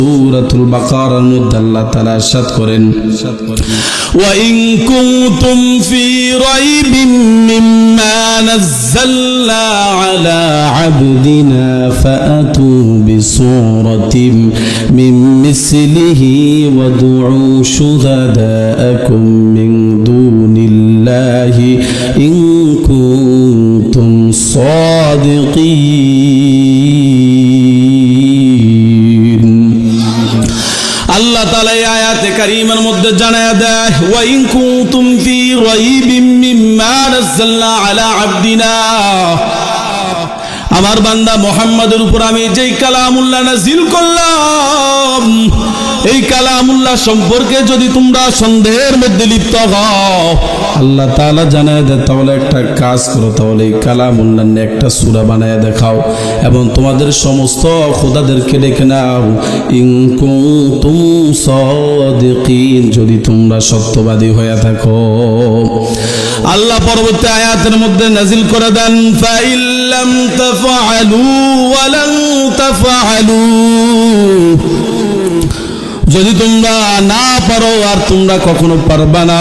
সূরাতুল বাকারার মধ্যে আল্লাহ তাআলা ইরশাদ করেন, ওয়া ইন কুনতুম ফি রাইবিন মিম্মা নাযালনা আলা আবদিনা ফাআতু বিসূরাতিন মিন মিসলিহি ওয়াদউ শুহাদাআকুম মিন দুনিল্লাহি ইন কুনতুম সাদিকিন। আল্লাহ তাআলা এই আয়াতে কারীমার মধ্যে জানায়া দেয়, ওয়া ইন কুনতুম ফি রাইবিন মিম্মা নাযালনা আলা আবদিনা, আমার বান্দা মুহাম্মাদের উপর আমি যেই কালামুল্লাহ নাযিল করলাম, এই কালামুল্লাহ সম্পর্কে যদি তোমরা সন্দেহের মধ্যে লিপ্ত হও, আল্লাহ তাআলা জানায় দেয় তাহলে একটা কাজ করো, তাহলে এই কালামুল্লাহ নিয়ে একটা সূরা বানায় দেখাও এবং তোমাদের সমস্ত খোদাদেরকে ডেকে নাও, ইন কুনতুম সাদিকিন, যদি তোমরা সত্যবাদী হয়ে থাকো। আল্লাহ পরবর্তী আয়াতের মধ্যে নাযিল করে দেন, ফাইল্লাম তাফআলু ওয়া লান তাফআলু, যদি তোমরা না পারো আর তোমরা কখনো পারবা না,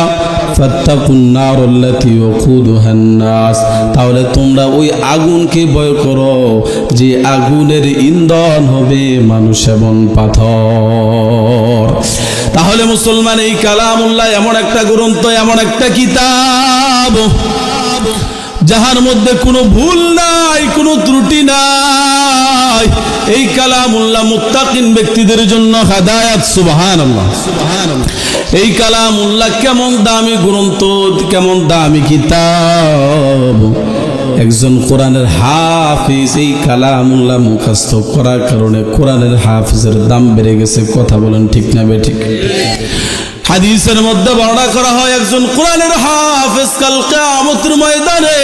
ফাত্তাকুন নারাল্লাতী ওয়াকুদুহান নাস, তাহলে তোমরা ওই আগুনকে ভয় করো যে আগুনের ইন্ধন হবে মানুষ এবং পাথর। তাহলে মুসলমান, এই কালামুল্লাহ এমন একটা গ্রন্থ, এমন একটা কিতাব যাহার মধ্যে কোনো ভুল নাই, কোনো ত্রুটি নাই। এই কালামুল্লাহ মুত্তাকিন ব্যক্তিদের জন্য হেদায়েত। সুবহানাল্লাহ, সুবহানাল্লাহ। এই কালামুল্লাহ কেমন দামি গ্রন্থ, কেমন দামি কিতাব। একজন কোরআনের হাফিজ এই কালামুল্লাহ মুখস্থ করার কারণে কোরআনের হাফিজের দাম বেড়ে গেছে। কথা বলেন ঠিক না বেঠিক? হাদিসের মধ্যে বর্ণনা করা হয়, একজন কোরআনের হাফেজ কাল কিয়ামতের ময়দানে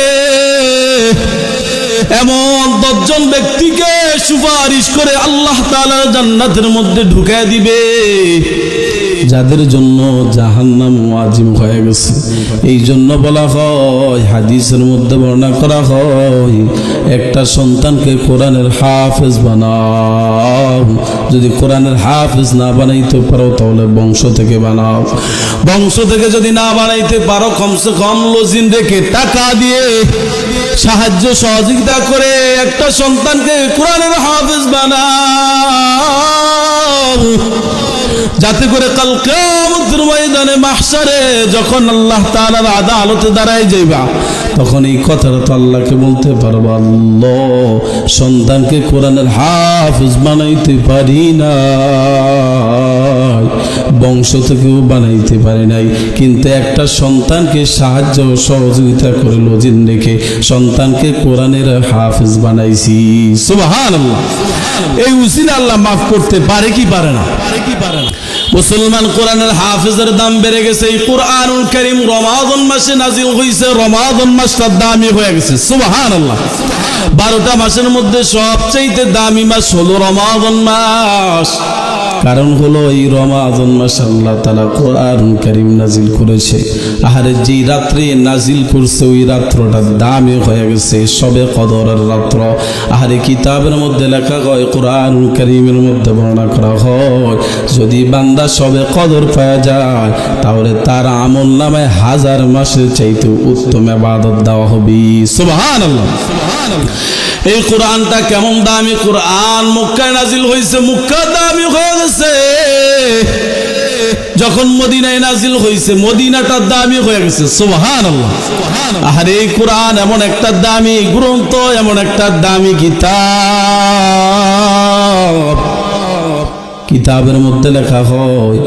এমন 10 জন ব্যক্তিকে সুপারিশ করে আল্লাহ তাআলা জান্নাতের মধ্যে ঢুকিয়ে দিবে যাদের জন্য জাহান্নাম ওয়াজিব হয়ে গেছে। এই জন্য বলা হয়, হাদিসের মধ্যে বর্ণনা করা হয়, একটা সন্তানকে কোরআনের হাফেজ বানাও। যদি কোরআনের হাফেজ না বানাইতে পারো তাহলে বংশ থেকে বানাও। বংশ থেকে যদি না বানাইতে পারো, কমসে কম লজিন রেখে টাকা দিয়ে সাহায্য সহযোগিতা করে একটা সন্তানকে কোরআনের হাফেজ বানাও, যাতে করে কাল কিয়ামতের ময়দানে মাহশারে যখন আল্লাহ তাআলার আদালতে দাঁড়ায় যাইবা, তখন এই কথাটা তো আল্লাহকে বলতে পারবা, আল্লাহ সন্তানকে কোরআনের হাফেজ বানাইতে পারি না, বংশ থেকেও বানাইতে পারি নাই, কিন্তু একটা সন্তানকে সাহায্য সহযোগিতা করে লজিন রেখে সন্তানকে কোরআনের হাফেজ বানাইছি। সুবহানাল্লাহ। এই উসিলা আল্লাহ মাফ করতে পারে কি পারে না? মুসলমান, কোরআনের হাফেজের দাম বেড়ে গেছে। এই কুরআনুল কারীম রমাদান মাসে নাজিল হইছে, রমাদান মাসটা দামি হয়ে গেছে। সুবহানাল্লাহ। 12টা মাসের মধ্যে সবচেয়ে দামি মাস হলো রমাদান মাস। কারণ হলো এই রমাদান মাসে আল্লাহ তাআলা কুরআনুল কারীম নাজিল করেছে। আহারে যেই রাত্রে নাজিল করছে ওই রাত্রটা দামি হয়ে গেছে, সবে কদরের রাত্র। আহারে কিতাবের মধ্যে লেখা হয়, কুরআনুল কারীমের মধ্যে বর্ণনা করা হয়, যদি বান্দা সবে কদর পাওয়া যায় তাহলে তার আমলনামায় 1000 মাসের চাইতে উত্তম ইবাদত দেওয়া হবে। সুবহানাল্লাহ, সুবহানাল্লাহ। এই কোরআনটা কেমন দামি! কোরআন মক্কায় নাজিল হয়েছে, মক্কা দামি হয়ে গেছে। যখন মদিনায় নাজিল হয়েছে, মদিনাটা দামি হয়ে গেছে। সুবহানাল্লাহ। আর এই কোরআন এমন একটা দামি গ্রন্থ, এমন একটা দামি কিতাব। কিতাবের মধ্যে লেখা হয়,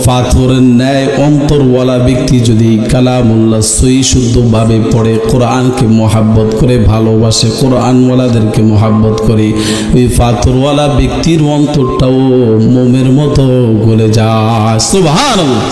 পাথরের ন্যায় অন্তরওয়ালা ব্যক্তি যদি কালামুল্লাহ সহি শুদ্ধভাবে পড়ে, কোরআনকে মহাব্বত করে, ভালোবাসে, কোরআনওয়ালাদেরকে মহাব্বত করে, ওই পাথরওয়ালা ব্যক্তির অন্তরটাও মোমের মতো গলে যায়। সুবহানাল্লাহ।